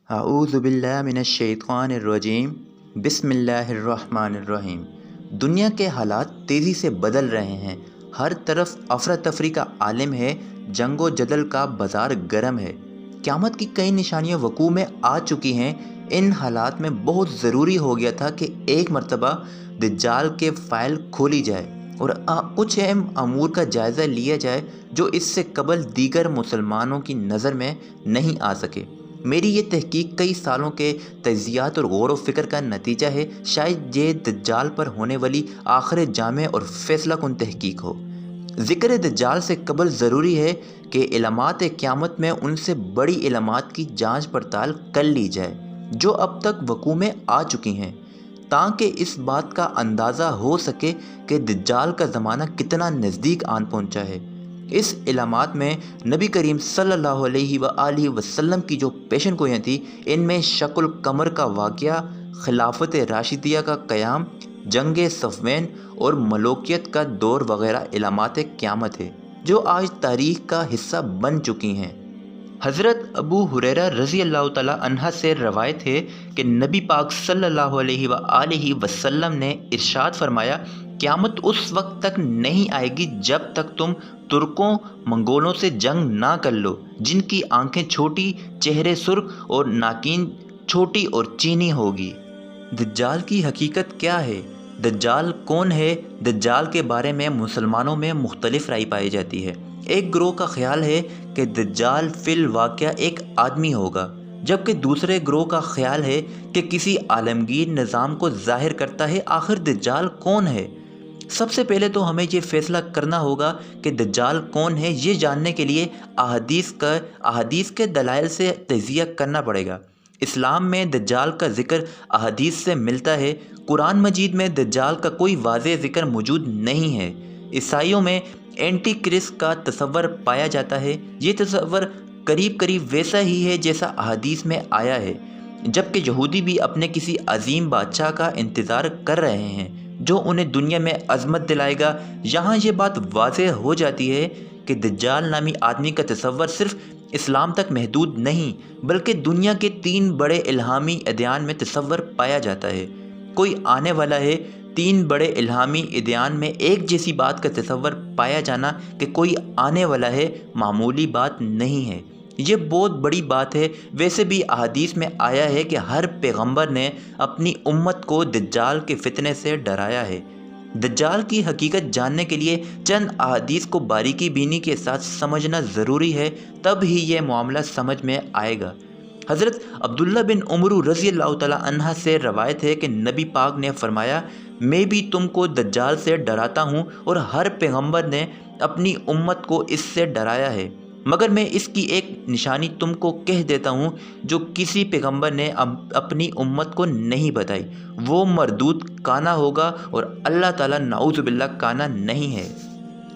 اعوذ باللہ من الشیطان الرجیم بسم اللہ الرحمن الرحیم۔ دنیا کے حالات تیزی سے بدل رہے ہیں، ہر طرف افراتفری کا عالم ہے، جنگ و جدل کا بازار گرم ہے، قیامت کی کئی نشانیاں وقوع میں آ چکی ہیں۔ ان حالات میں بہت ضروری ہو گیا تھا کہ ایک مرتبہ دجال کے فائل کھولی جائے اور کچھ اہم امور کا جائزہ لیا جائے جو اس سے قبل دیگر مسلمانوں کی نظر میں نہیں آ سکے۔ میری یہ تحقیق کئی سالوں کے تجزیات اور غور و فکر کا نتیجہ ہے، شاید یہ دجال پر ہونے والی آخر جامع اور فیصلہ کن تحقیق ہو۔ ذکر دجال سے قبل ضروری ہے کہ علامات قیامت میں ان سے بڑی علامات کی جانچ پڑتال کر لی جائے جو اب تک وقوع میں آ چکی ہیں، تاکہ اس بات کا اندازہ ہو سکے کہ دجال کا زمانہ کتنا نزدیک آن پہنچا ہے۔ اس علامات میں نبی کریم صلی اللہ علیہ وآلہ وسلم کی جو پیشن گوئیاں تھیں، ان میں شق القمر کا واقعہ، خلافت راشدیہ کا قیام، جنگ صفین اور ملوکیت کا دور وغیرہ علامات قیامت ہے جو آج تاریخ کا حصہ بن چکی ہیں۔ حضرت ابو ہریرہ رضی اللہ تعالی عنہ سے روایت ہے کہ نبی پاک صلی اللہ علیہ وآلہ وسلم نے ارشاد فرمایا، قیامت اس وقت تک نہیں آئے گی جب تک تم ترکوں منگولوں سے جنگ نہ کر لو، جن کی آنکھیں چھوٹی، چہرے سرخ اور ناکین چھوٹی اور چینی ہوگی۔ دجال کی حقیقت کیا ہے؟ دجال کون ہے؟ دجال کے بارے میں مسلمانوں میں مختلف رائے پائی جاتی ہے۔ ایک گروہ کا خیال ہے کہ دجال فی الواقع ایک آدمی ہوگا، جبکہ دوسرے گروہ کا خیال ہے کہ کسی عالمگیر نظام کو ظاہر کرتا ہے۔ آخر دجال کون ہے؟ سب سے پہلے تو ہمیں یہ فیصلہ کرنا ہوگا کہ دجال کون ہے۔ یہ جاننے کے لیے احادیث کے دلائل سے تجزیہ کرنا پڑے گا۔ اسلام میں دجال کا ذکر احادیث سے ملتا ہے، قرآن مجید میں دجال کا کوئی واضح ذکر موجود نہیں ہے۔ عیسائیوں میں اینٹی کرسٹ کا تصور پایا جاتا ہے، یہ تصور قریب ویسا ہی ہے جیسا احادیث میں آیا ہے، جبکہ یہودی بھی اپنے کسی عظیم بادشاہ کا انتظار کر رہے ہیں جو انہیں دنیا میں عظمت دلائے گا۔ یہاں یہ بات واضح ہو جاتی ہے کہ دجال نامی آدمی کا تصور صرف اسلام تک محدود نہیں بلکہ دنیا کے 3 بڑے الہامی ادیان میں تصور پایا جاتا ہے۔ کوئی آنے والا ہے، 3 بڑے الہامی ادیان میں ایک جیسی بات کا تصور پایا جانا کہ کوئی آنے والا ہے، معمولی بات نہیں ہے، یہ بہت بڑی بات ہے۔ ویسے بھی احادیث میں آیا ہے کہ ہر پیغمبر نے اپنی امت کو دجال کے فتنے سے ڈرایا ہے۔ دجال کی حقیقت جاننے کے لیے چند احادیث کو باریکی بینی کے ساتھ سمجھنا ضروری ہے، تب ہی یہ معاملہ سمجھ میں آئے گا۔ حضرت عبداللہ بن عمر رضی اللہ تعالی عنہ سے روایت ہے کہ نبی پاک نے فرمایا، میں بھی تم کو دجال سے ڈراتا ہوں اور ہر پیغمبر نے اپنی امت کو اس سے ڈرایا ہے، مگر میں اس کی ایک نشانی تم کو کہہ دیتا ہوں جو کسی پیغمبر نے اپنی امت کو نہیں بتائی، وہ مردود کانا ہوگا اور اللہ تعالیٰ نعوذ باللہ کانا نہیں ہے۔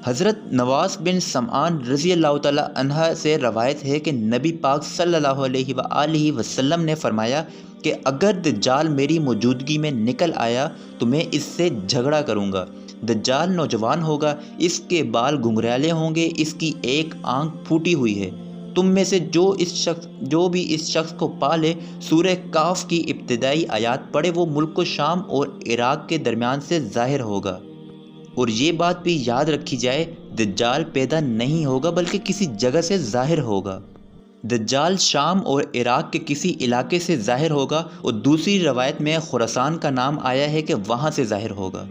حضرت نواس بن سمعان رضی اللہ تعالیٰ عنہ سے روایت ہے کہ نبی پاک صلی اللہ علیہ وآلہ وسلم نے فرمایا کہ اگر دجال میری موجودگی میں نکل آیا تو میں اس سے جھگڑا کروں گا۔ دجال نوجوان ہوگا، اس کے بال گھنگریالے ہوں گے، اس کی ایک آنکھ پھوٹی ہوئی ہے۔ تم میں سے جو بھی اس شخص کو پالے، سورہ کاف کی ابتدائی آیات پڑھے، وہ ملک و شام اور عراق کے درمیان سے ظاہر ہوگا۔ اور یہ بات بھی یاد رکھی جائے، دجال پیدا نہیں ہوگا بلکہ کسی جگہ سے ظاہر ہوگا۔ دجال شام اور عراق کے کسی علاقے سے ظاہر ہوگا، اور دوسری روایت میں خراسان کا نام آیا ہے کہ وہاں سے ظاہر ہوگا۔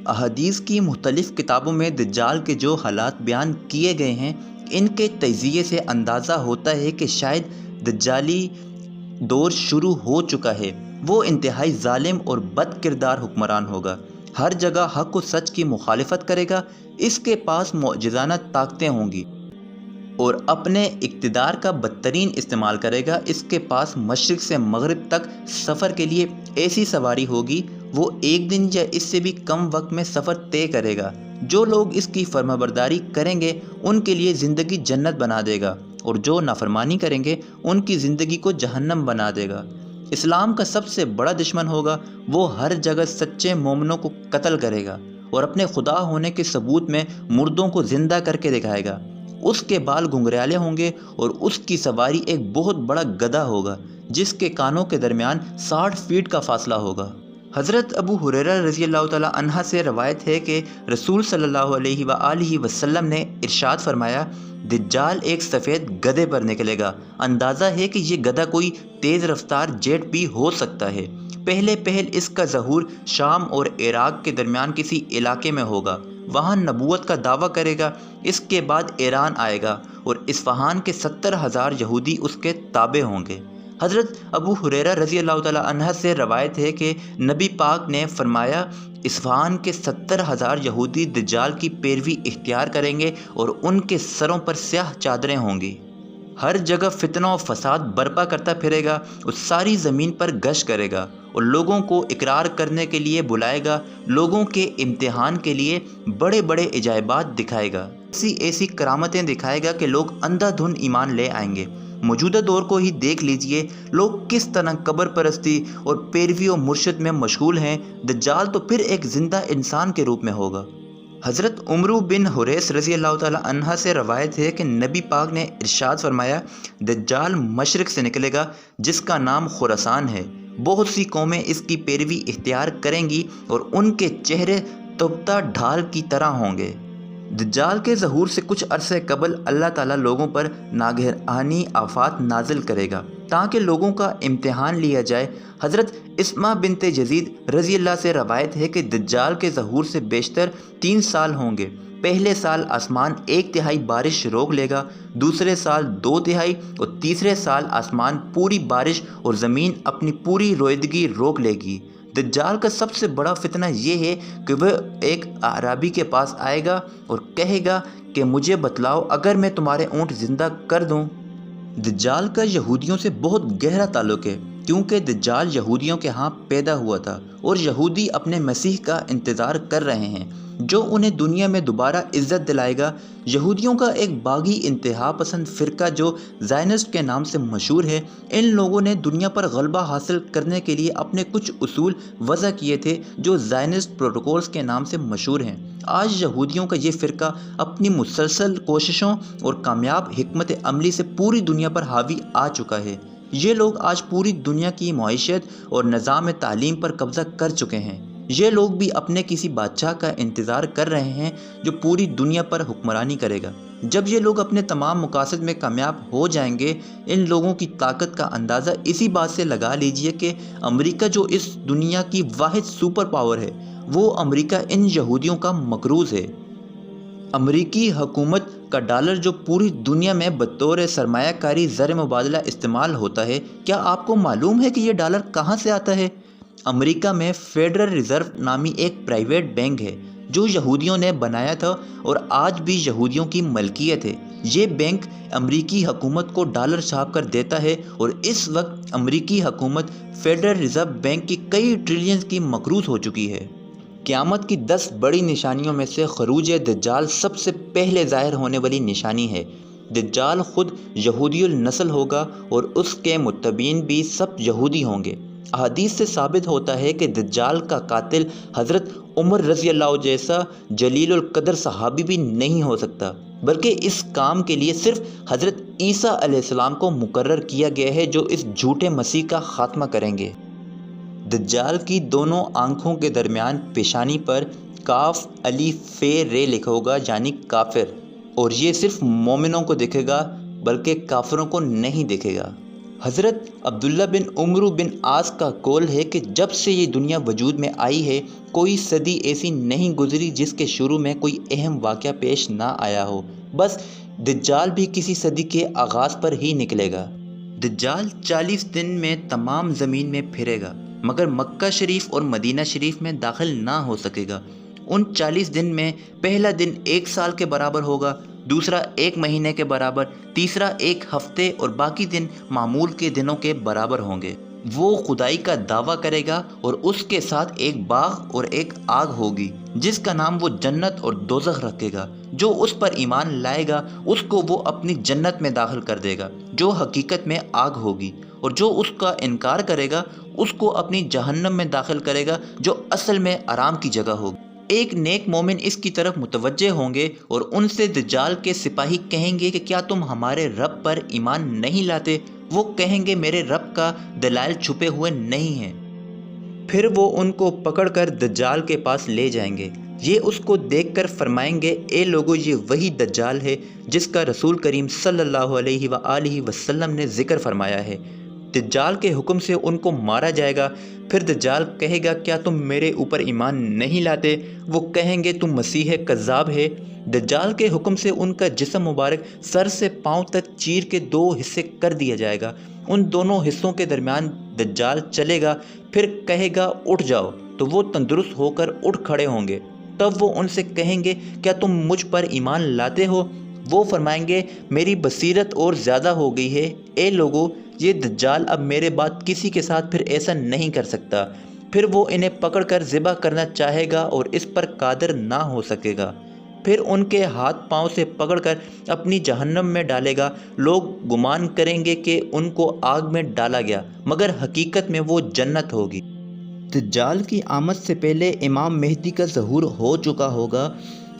احادیث کی مختلف کتابوں میں دجال کے جو حالات بیان کیے گئے ہیں، ان کے تجزیے سے اندازہ ہوتا ہے کہ شاید دجالی دور شروع ہو چکا ہے۔ وہ انتہائی ظالم اور بد کردار حکمران ہوگا، ہر جگہ حق و سچ کی مخالفت کرے گا، اس کے پاس معجزانہ طاقتیں ہوں گی اور اپنے اقتدار کا بدترین استعمال کرے گا۔ اس کے پاس مشرق سے مغرب تک سفر کے لیے ایسی سواری ہوگی، وہ ایک دن یا اس سے بھی کم وقت میں سفر طے کرے گا۔ جو لوگ اس کی فرمانبرداری کریں گے ان کے لیے زندگی جنت بنا دے گا، اور جو نافرمانی کریں گے ان کی زندگی کو جہنم بنا دے گا۔ اسلام کا سب سے بڑا دشمن ہوگا، وہ ہر جگہ سچے مومنوں کو قتل کرے گا اور اپنے خدا ہونے کے ثبوت میں مردوں کو زندہ کر کے دکھائے گا۔ اس کے بال گھنگریالے ہوں گے اور اس کی سواری ایک بہت بڑا گدھا ہوگا۔ جس کے کانوں کے درمیان 60 فیٹ کا فاصلہ ہوگا۔ حضرت ابو ہریرہ رضی اللہ تعالیٰ عنہ سے روایت ہے کہ رسول صلی اللہ علیہ وآلہ وسلم نے ارشاد فرمایا، دجال ایک سفید گدھے پر نکلے گا، اندازہ ہے کہ یہ گدھا کوئی تیز رفتار جیٹ بھی ہو سکتا ہے۔ پہلے اس کا ظہور شام اور عراق کے درمیان کسی علاقے میں ہوگا، وہاں نبوت کا دعویٰ کرے گا۔ اس کے بعد ایران آئے گا اور اصفہان کے 70,000 یہودی اس کے تابع ہوں گے۔ حضرت ابو ہریرہ رضی اللہ تعالیٰ عنہ سے روایت ہے کہ نبی پاک نے فرمایا، اصفہان کے 70,000 یہودی دجال کی پیروی اختیار کریں گے اور ان کے سروں پر سیاہ چادریں ہوں گی۔ ہر جگہ فتنہ و فساد برپا کرتا پھرے گا اور ساری زمین پر گشت کرے گا اور لوگوں کو اقرار کرنے کے لیے بلائے گا، لوگوں کے امتحان کے لیے بڑے بڑے عجائبات دکھائے گا، ایسی کرامتیں دکھائے گا کہ لوگ اندھا دھند ایمان لے آئیں گے۔ موجودہ دور کو ہی دیکھ لیجئے، لوگ کس طرح قبر پرستی اور پیروی و مرشد میں مشغول ہیں۔ دجال تو پھر ایک زندہ انسان کے روپ میں ہوگا۔ حضرت عمرو بن حریث رضی اللہ تعالیٰ عنہ سے روایت ہے کہ نبی پاک نے ارشاد فرمایا، دجال مشرق سے نکلے گا جس کا نام خراسان ہے، بہت سی قومیں اس کی پیروی اختیار کریں گی اور ان کے چہرے تابتہ ڈھال کی طرح ہوں گے۔ دجال کے ظہور سے کچھ عرصے قبل اللہ تعالیٰ لوگوں پر ناگہانی آفات نازل کرے گا تاکہ لوگوں کا امتحان لیا جائے۔ حضرت اسماء بنت یزید رضی اللہ سے روایت ہے کہ دجال کے ظہور سے بیشتر 3 سال ہوں گے۔ پہلے سال آسمان 1/3 بارش روک لے گا، دوسرے سال 2/3 اور تیسرے سال آسمان پوری بارش اور زمین اپنی پوری رویدگی روک لے گی۔ دجال کا سب سے بڑا فتنہ یہ ہے کہ وہ ایک اعرابی کے پاس آئے گا اور کہے گا کہ مجھے بتلاؤ اگر میں تمہارے اونٹ زندہ کر دوں۔ دجال کا یہودیوں سے بہت گہرا تعلق ہے کیونکہ دجال یہودیوں کے ہاں پیدا ہوا تھا اور یہودی اپنے مسیح کا انتظار کر رہے ہیں جو انہیں دنیا میں دوبارہ عزت دلائے گا۔ یہودیوں کا ایک باغی انتہا پسند فرقہ جو زائنسٹ کے نام سے مشہور ہے، ان لوگوں نے دنیا پر غلبہ حاصل کرنے کے لیے اپنے کچھ اصول وضع کیے تھے جو زائنسٹ پروٹوکولز کے نام سے مشہور ہیں۔ آج یہودیوں کا یہ فرقہ اپنی مسلسل کوششوں اور کامیاب حکمت عملی سے پوری دنیا پر حاوی آ چکا ہے۔ یہ لوگ آج پوری دنیا کی معیشت اور نظام تعلیم پر قبضہ کر چکے ہیں۔ یہ لوگ بھی اپنے کسی بادشاہ کا انتظار کر رہے ہیں جو پوری دنیا پر حکمرانی کرے گا۔ جب یہ لوگ اپنے تمام مقاصد میں کامیاب ہو جائیں گے، ان لوگوں کی طاقت کا اندازہ اسی بات سے لگا لیجئے کہ امریکہ جو اس دنیا کی واحد سپر پاور ہے، وہ امریکہ ان یہودیوں کا مقروض ہے۔ امریکی حکومت کا ڈالر جو پوری دنیا میں بطور سرمایہ کاری زر مبادلہ استعمال ہوتا ہے، کیا آپ کو معلوم ہے کہ یہ ڈالر کہاں سے آتا ہے؟ امریکہ میں فیڈرل ریزرو نامی ایک پرائیویٹ بینک ہے جو یہودیوں نے بنایا تھا اور آج بھی یہودیوں کی ملکیت ہے۔ یہ بینک امریکی حکومت کو ڈالر چھاپ کر دیتا ہے اور اس وقت امریکی حکومت فیڈرل ریزرو بینک کی کئی ٹریلین کی مقروض ہو چکی ہے۔ قیامت کی 10 بڑی نشانیوں میں سے خروج دجال سب سے پہلے ظاہر ہونے والی نشانی ہے۔ دجال خود یہودی النسل ہوگا اور اس کے متبعین بھی سب یہودی ہوں گے۔ احادیث سے ثابت ہوتا ہے کہ دجال کا قاتل حضرت عمر رضی اللہ جیسا جلیل القدر صحابی بھی نہیں ہو سکتا، بلکہ اس کام کے لیے صرف حضرت عیسیٰ علیہ السلام کو مقرر کیا گیا ہے جو اس جھوٹے مسیح کا خاتمہ کریں گے۔ دجال کی دونوں آنکھوں کے درمیان پیشانی پر کاف الف فے رے لکھا ہوگا یعنی کافر، اور یہ صرف مومنوں کو دکھے گا بلکہ کافروں کو نہیں دکھے گا۔ حضرت عبداللہ بن عمرو بن عاص کا قول ہے کہ جب سے یہ دنیا وجود میں آئی ہے کوئی صدی ایسی نہیں گزری جس کے شروع میں کوئی اہم واقعہ پیش نہ آیا ہو، بس دجال بھی کسی صدی کے آغاز پر ہی نکلے گا۔ دجال 40 دن میں تمام زمین میں پھرے گا مگر مکہ شریف اور مدینہ شریف میں داخل نہ ہو سکے گا۔ ان 40 دن میں پہلا دن 1 سال کے برابر ہوگا، دوسرا 1 مہینے کے برابر، تیسرا 1 ہفتے اور باقی دن معمول کے دنوں کے برابر ہوں گے۔ وہ خدائی کا دعویٰ کرے گا اور اس کے ساتھ ایک باغ اور ایک آگ ہوگی جس کا نام وہ جنت اور دوزخ رکھے گا۔ جو اس پر ایمان لائے گا اس کو وہ اپنی جنت میں داخل کر دے گا جو حقیقت میں آگ ہوگی، اور جو اس کا انکار کرے گا اس کو اپنی جہنم میں داخل کرے گا جو اصل میں آرام کی جگہ ہوگی۔ ایک نیک مومن اس کی طرف متوجہ ہوں گے اور ان سے دجال کے سپاہی کہیں گے کہ کیا تم ہمارے رب پر ایمان نہیں لاتے؟ وہ کہیں گے میرے رب کا دلائل چھپے ہوئے نہیں ہیں۔ پھر وہ ان کو پکڑ کر دجال کے پاس لے جائیں گے۔ یہ اس کو دیکھ کر فرمائیں گے اے لوگو، یہ وہی دجال ہے جس کا رسول کریم صلی اللہ علیہ وآلہ وسلم نے ذکر فرمایا ہے۔ دجال کے حکم سے ان کو مارا جائے گا۔ پھر دجال کہے گا کیا تم میرے اوپر ایمان نہیں لاتے؟ وہ کہیں گے تم مسیح کذاب ہے۔ دجال کے حکم سے ان کا جسم مبارک سر سے پاؤں تک چیر کے 2 حصے کر دیا جائے گا۔ ان دونوں حصوں کے درمیان دجال چلے گا، پھر کہے گا اٹھ جاؤ، تو وہ تندرست ہو کر اٹھ کھڑے ہوں گے۔ تب وہ ان سے کہیں گے کیا تم مجھ پر ایمان لاتے ہو؟ وہ فرمائیں گے میری بصیرت اور زیادہ ہو گئی ہے۔ اے لوگو، یہ دجال اب میرے بعد کسی کے ساتھ پھر ایسا نہیں کر سکتا۔ پھر وہ انہیں پکڑ کر ذبح کرنا چاہے گا اور اس پر قادر نہ ہو سکے گا۔ پھر ان کے ہاتھ پاؤں سے پکڑ کر اپنی جہنم میں ڈالے گا۔ لوگ گمان کریں گے کہ ان کو آگ میں ڈالا گیا، مگر حقیقت میں وہ جنت ہوگی۔ دجال کی آمد سے پہلے امام مہدی کا ظہور ہو چکا ہوگا،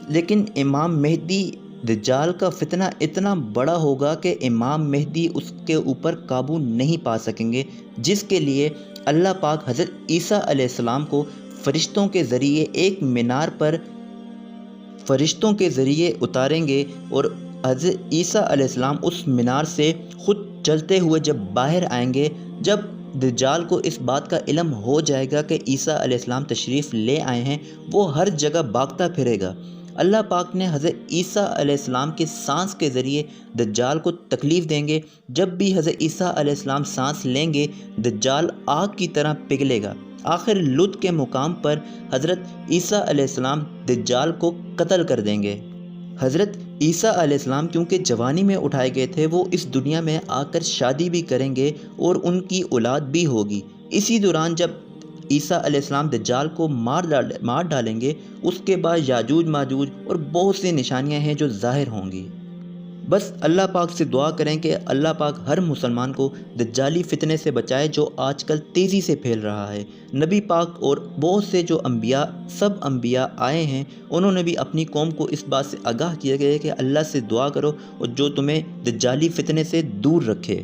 لیکن امام مہدی دجال کا فتنہ اتنا بڑا ہوگا کہ امام مہدی اس کے اوپر قابو نہیں پا سکیں گے، جس کے لیے اللہ پاک حضرت عیسیٰ علیہ السلام کو فرشتوں کے ذریعے ایک مینار پر فرشتوں کے ذریعے اتاریں گے، اور حضرت عیسیٰ علیہ السلام اس مینار سے خود چلتے ہوئے جب باہر آئیں گے، جب دجال کو اس بات کا علم ہو جائے گا کہ عیسیٰ علیہ السلام تشریف لے آئے ہیں، وہ ہر جگہ بھاگتا پھرے گا۔ اللہ پاک نے حضرت عیسیٰ علیہ السلام کے سانس کے ذریعے دجال کو تکلیف دیں گے۔ جب بھی حضرت عیسیٰ علیہ السلام سانس لیں گے، دجال آگ کی طرح پگھلے گا۔ آخر لد کے مقام پر حضرت عیسیٰ علیہ السلام دجال کو قتل کر دیں گے۔ حضرت عیسیٰ علیہ السلام کیونکہ جوانی میں اٹھائے گئے تھے، وہ اس دنیا میں آ کر شادی بھی کریں گے اور ان کی اولاد بھی ہوگی۔ اسی دوران جب عیسیٰ علیہ السلام دجال کو مار ڈالیں گے، اس کے بعد یاجوج ماجوج اور بہت سی نشانیاں ہیں جو ظاہر ہوں گی۔ بس اللہ پاک سے دعا کریں کہ اللہ پاک ہر مسلمان کو دجالی فتنے سے بچائے جو آج کل تیزی سے پھیل رہا ہے۔ نبی پاک اور بہت سے جو انبیاء، سب انبیاء آئے ہیں، انہوں نے بھی اپنی قوم کو اس بات سے آگاہ کیا گیا ہے کہ اللہ سے دعا کرو اور جو تمہیں دجالی فتنے سے دور رکھے۔